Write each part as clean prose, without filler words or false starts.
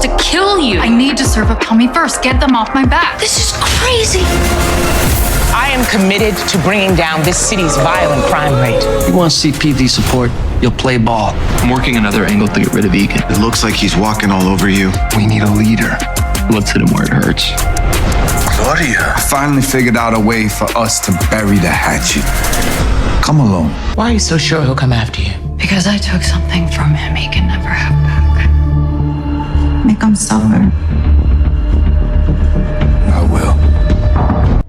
to kill you. I need to serve up Tommy first. Get them off my back. This is crazy. I am committed to bringing down this city's violent crime rate. You want CPD support? You'll play ball. I'm working another angle to get rid of Egan. It looks like he's walking all over you. We need a leader. Let's hit him where it hurts. Claudia. I finally figured out a way for us to bury the hatchet. Come along. Why are you so sure he'll come after you? Because I took something from him he can never have back. Make him suffer. I will.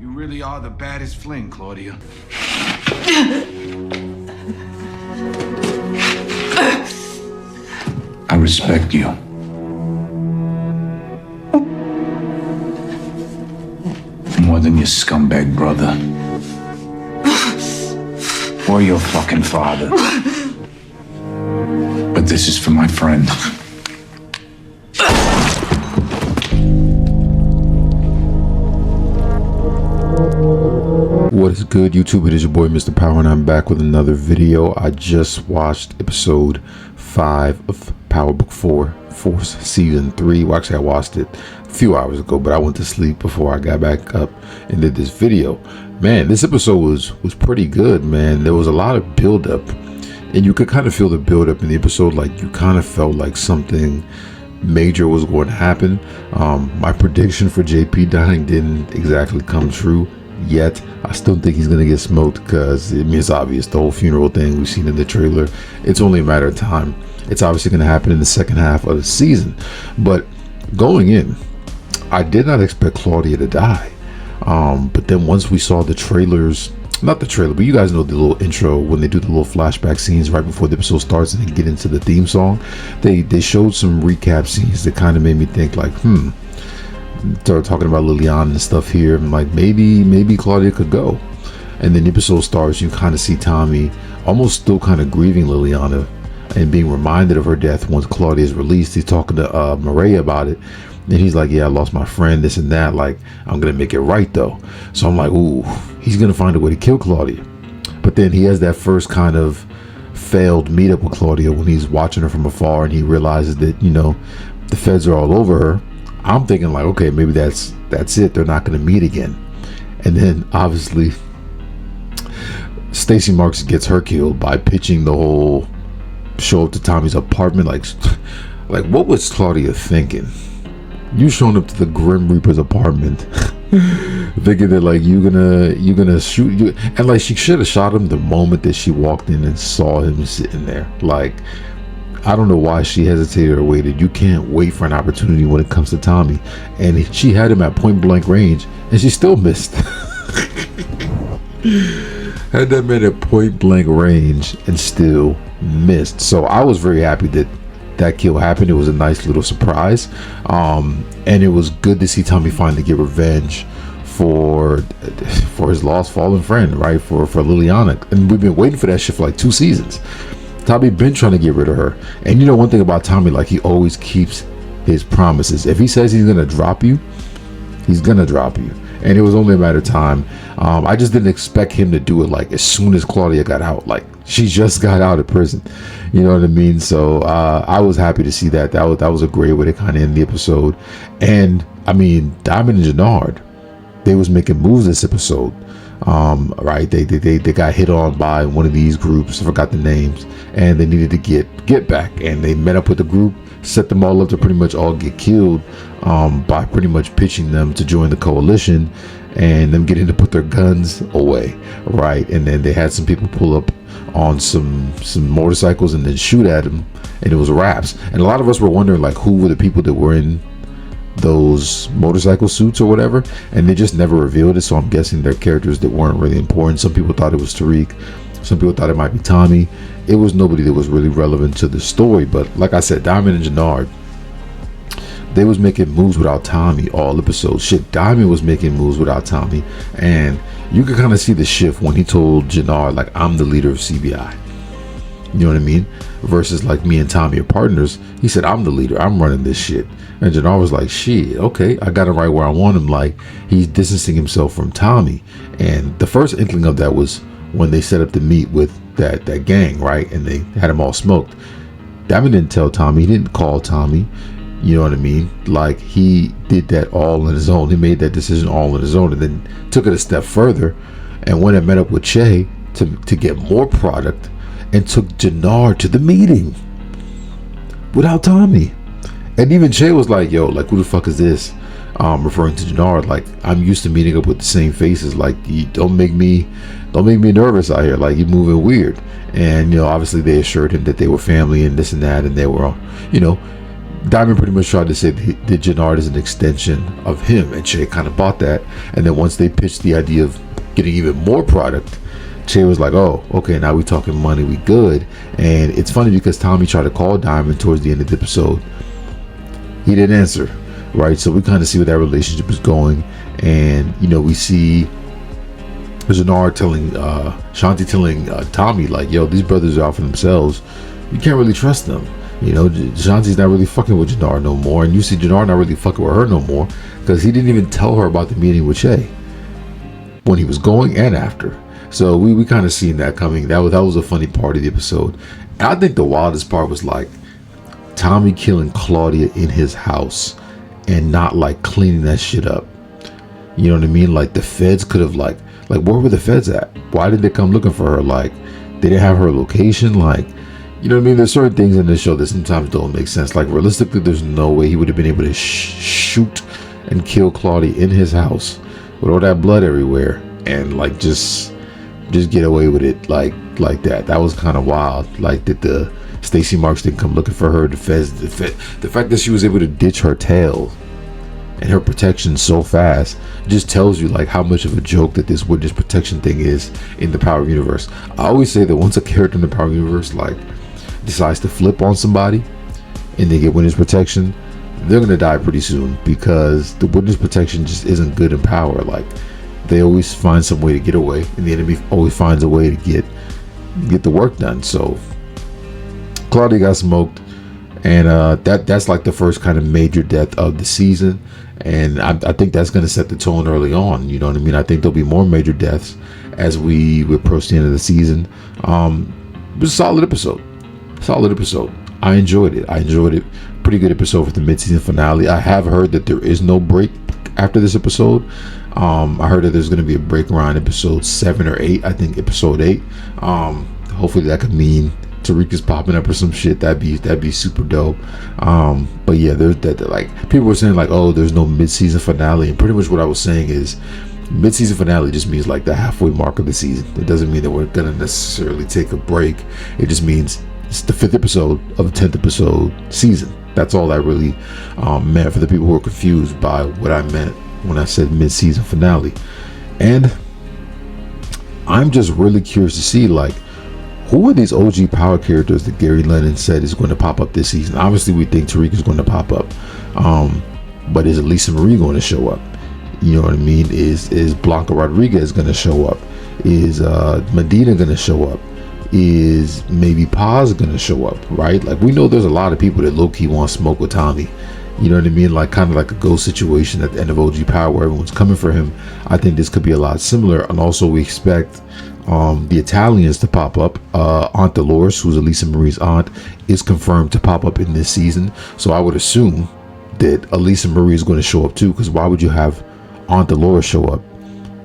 You really are the baddest Flynn, Claudia. I respect you. More than your scumbag brother. Or your fucking father. But this is for my friend. What is good, YouTube? It is your boy Mr. Power, and I'm back with another video. I just watched episode 5 of Power Book 4, Force Season 3. Well, actually, I watched it a few hours ago, but I went to sleep before I got back up and did this video. Man, this episode was pretty good, man. There was a lot of build-up, and you could kind of feel the build-up in the episode. Like, you kind of felt like something major was going to happen. My prediction for JP dying didn't exactly come true yet. I still think he's gonna get smoked because, I mean, it's obvious, the whole funeral thing we've seen in the trailer. It's only a matter of time. It's obviously gonna happen in the second half of the season. But going in, I did not expect Claudia to die. But then once we saw the trailers, not the trailer, but you guys know the little intro when they do the little flashback scenes right before the episode starts and they get into the theme song, they showed some recap scenes that kind of made me think like, started talking about Liliana and stuff here. I'm like, maybe Claudia could go. And then the episode starts, you kind of see Tommy almost still kind of grieving Liliana and being reminded of her death once Claudia is released. He's talking to Mireya about it, and he's like, yeah, I lost my friend, this and that, like, I'm gonna make it right though. So I'm like, ooh, he's gonna find a way to kill Claudia. But then he has that first kind of failed meetup with Claudia when he's watching her from afar and he realizes that, you know, the feds are all over her. I'm thinking like, okay, maybe that's it. They're not going to meet again. And then obviously Stacey Marks gets her killed by pitching the whole show up to Tommy's apartment. Like what was Claudia thinking? You showing up to the Grim Reaper's apartment thinking that like you're gonna shoot you, and like she should have shot him the moment that she walked in and saw him sitting there. Like, I don't know why she hesitated or waited. You can't wait for an opportunity when it comes to Tommy. And she had him at point blank range and she still missed. Had that man at point blank range and still missed. So I was very happy that that kill happened. It was a nice little surprise. And it was good to see Tommy finally get revenge for his lost fallen friend, right? For Liliana. And we've been waiting for that shit for like 2 seasons. Tommy been trying to get rid of her. And you know one thing about Tommy, like, he always keeps his promises. If he says he's gonna drop you, he's gonna drop you. And it was only a matter of time. I just didn't expect him to do it like as soon as Claudia got out. Like, she just got out of prison, you know what I mean? So I was happy to see that. That was a great way to kind of end the episode. And I mean, Diamond and Jenard, they was making moves this episode. Right, they got hit on by one of these groups, I forgot the names, and they needed to get back, and they met up with the group, set them all up to pretty much all get killed by pretty much pitching them to join the coalition and them getting to put their guns away, right? And then they had some people pull up on some motorcycles and then shoot at them, and it was wraps. And a lot of us were wondering like who were the people that were in those motorcycle suits or whatever, and they just never revealed it. So I'm guessing they're characters that weren't really important. Some people thought it was Tariq, some people thought it might be Tommy. It was nobody that was really relevant to the story. But like I said, Diamond and Jenard, they was making moves without Tommy all episode. Shit, Diamond was making moves without Tommy, and you could kind of see the shift when he told Jenard like, I'm the leader of CBI. You know what I mean? Versus like, me and Tommy are partners. He said, I'm the leader, I'm running this shit. And Jenard was like, shit, okay, I got him right where I want him. Like, he's distancing himself from Tommy. And the first inkling of that was when they set up to meet with that gang, right? And they had him all smoked. Diamond didn't tell Tommy, he didn't call Tommy. You know what I mean? Like, he did that all on his own. He made that decision all on his own, and then took it a step further and went and met up with Che to get more product, and took Jenard to the meeting without Tommy. And even Che was like, yo, like, who the fuck is this? Referring to Jenard, like, I'm used to meeting up with the same faces. Like, you don't make me nervous out here. Like, you're moving weird. And, you know, obviously they assured him that they were family and this and that, and they were all, you know, Diamond pretty much tried to say that Jenard is an extension of him, and Che kind of bought that. And then once they pitched the idea of getting even more product, Che was like, oh, okay, now we talking money, we good. And it's funny because Tommy tried to call Diamond towards the end of the episode. He didn't answer, right? So we kind of see where that relationship is going. And, you know, we see Jenard telling Shanti telling Tommy, like, yo, these brothers are out for themselves. You can't really trust them. You know, Shanti's not really fucking with Jenard no more, and you see Jenard not really fucking with her no more, because he didn't even tell her about the meeting with Che when he was going and after. So we kind of seen that coming. That was a funny part of the episode. And I think the wildest part was like Tommy killing Claudia in his house and not like cleaning that shit up. You know what I mean? Like, the feds could have like where were the feds at? Why did they come looking for her? Like, they didn't have her location. Like, you know what I mean? There's certain things in this show that sometimes don't make sense. Like, realistically, there's no way he would have been able to shoot and kill Claudia in his house with all that blood everywhere and like just get away with it like that. That was kind of wild. Like, that the Stacey Marks didn't come looking for her. The fact that she was able to ditch her tail and her protection so fast just tells you like how much of a joke that this witness protection thing is in the Power universe. I always say that once a character in the Power universe like decides to flip on somebody and they get witness protection, they're gonna die pretty soon, because the witness protection just isn't good in Power. Like, they always find some way to get away, and the enemy always finds a way to get the work done. So Claudia got smoked, and that's like the first kind of major death of the season, and I think that's going to set the tone early on. You know what I mean? I think there'll be more major deaths as we approach the end of the season. It was a solid episode. I enjoyed it. Pretty good episode for the mid-season finale. I have heard that there is no break after this episode. I heard that there's going to be a break around episode 7 or 8. I think episode 8. Hopefully that could mean Tariq is popping up or some shit. That'd be super dope. But yeah, there's that, like, people were saying like, oh, there's no mid-season finale, and pretty much what I was saying is mid-season finale just means like the halfway mark of the season. It doesn't mean that we're gonna necessarily take a break. It just means it's the 5th episode of the 10th episode season. That's all that really meant, for the people who are confused by what I meant when I said mid-season finale. And I'm just really curious to see, like, who are these OG Power characters that Gary Lennon said is going to pop up this season? Obviously, we think Tariq is going to pop up, but is Elisa Marie going to show up? You know what I mean? Is Blanca Rodriguez going to show up? Is Medina going to show up? Is maybe Paz going to show up? Right? Like, we know there's a lot of people that low-key want to smoke with Tommy. You know what I mean? Like, kind of like a ghost situation at the end of OG Power where everyone's coming for him. I think this could be a lot similar. And also, we expect the Italians to pop up. Aunt Dolores, who's Elisa Marie's aunt, is confirmed to pop up in this season. So I would assume that Elisa Marie is going to show up too, because why would you have Aunt Dolores show up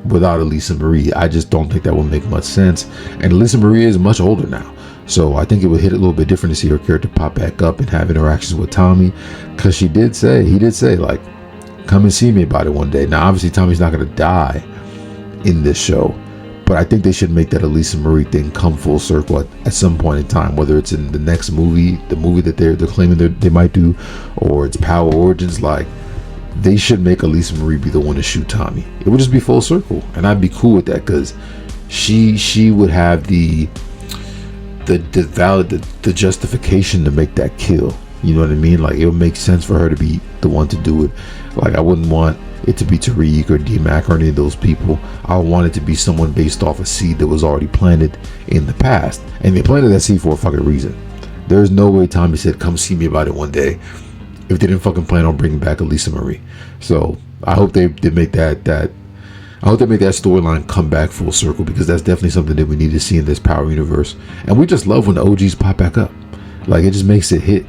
without Elisa Marie? I just don't think that would make much sense. And Elisa Marie is much older now, so I think it would hit a little bit different to see her character pop back up and have interactions with Tommy, because he did say like, come and see me about it one day. Now obviously Tommy's not going to die in this show, but I think they should make that Elisa Marie thing come full circle at some point in time, whether it's in the next movie, the movie that they're claiming they might do, or it's Power Origins. Like, they should make Elisa Marie be the one to shoot Tommy. It would just be full circle, and I'd be cool with that, because she would have the justification to make that kill. You know what I mean? Like, it would make sense for her to be the one to do it. Like, I wouldn't want it to be Tariq or D-Mac or any of those people. I want it to be someone based off a seed that was already planted in the past, and they planted that seed for a fucking reason. There's no way Tommy said, come see me about it one day, if they didn't fucking plan on bringing back Elisa Marie. So I hope they make that storyline come back full circle, because that's definitely something that we need to see in this Power universe. And we just love when the OGs pop back up. Like, it just makes it hit.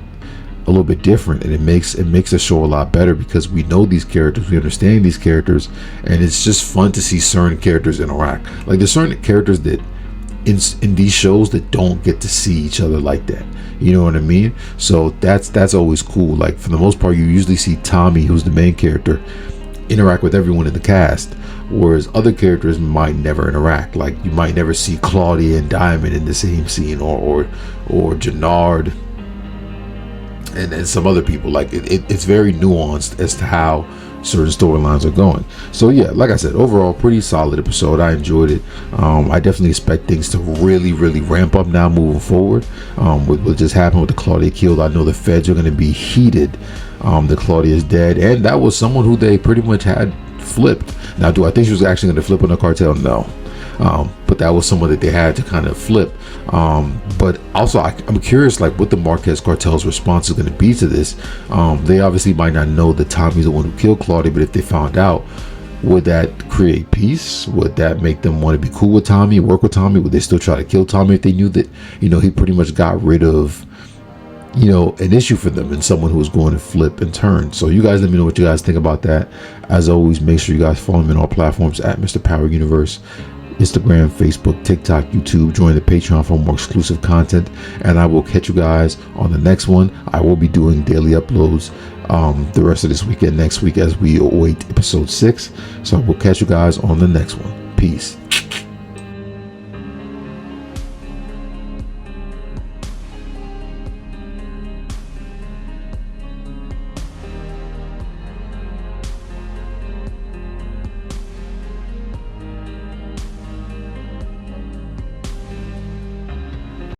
a little bit different, and it makes the show a lot better because we know these characters, we understand these characters, and it's just fun to see certain characters interact. Like there's certain characters that in these shows that don't get to see each other like that. You know what I mean? So that's always cool. Like for the most part, you usually see Tommy, who's the main character, interact with everyone in the cast, whereas other characters might never interact. Like you might never see Claudia and Diamond in the same scene, or Jenard and some other people. Like it's very nuanced as to how certain storylines are going. So yeah, like I said, overall pretty solid episode. I enjoyed it. I definitely expect things to really ramp up now moving forward. With what just happened with the Claudia kill, I know the feds are going to be heated. The Claudia is dead, and that was someone who they pretty much had flipped. Now, do I think she was actually going to flip on the cartel? No. But that was someone that they had to kind of flip. But also I'm curious, like what the Marquez cartel's response is going to be to this. They obviously might not know that Tommy's the one who killed Claudia, but if they found out, would that create peace? Would that make them want to be cool with Tommy, work with Tommy? Would they still try to kill Tommy if they knew that, you know, he pretty much got rid of, you know, an issue for them and someone who was going to flip and turn? So you guys let me know what you guys think about that. As always, make sure you guys follow me on all platforms at Mr. Power Universe. Instagram, Facebook, TikTok, YouTube. Join the Patreon for more exclusive content, and I will catch you guys on the next one. I will be doing daily uploads the rest of this weekend, next week, as we await episode 6. So we'll catch you guys on the next one. Peace.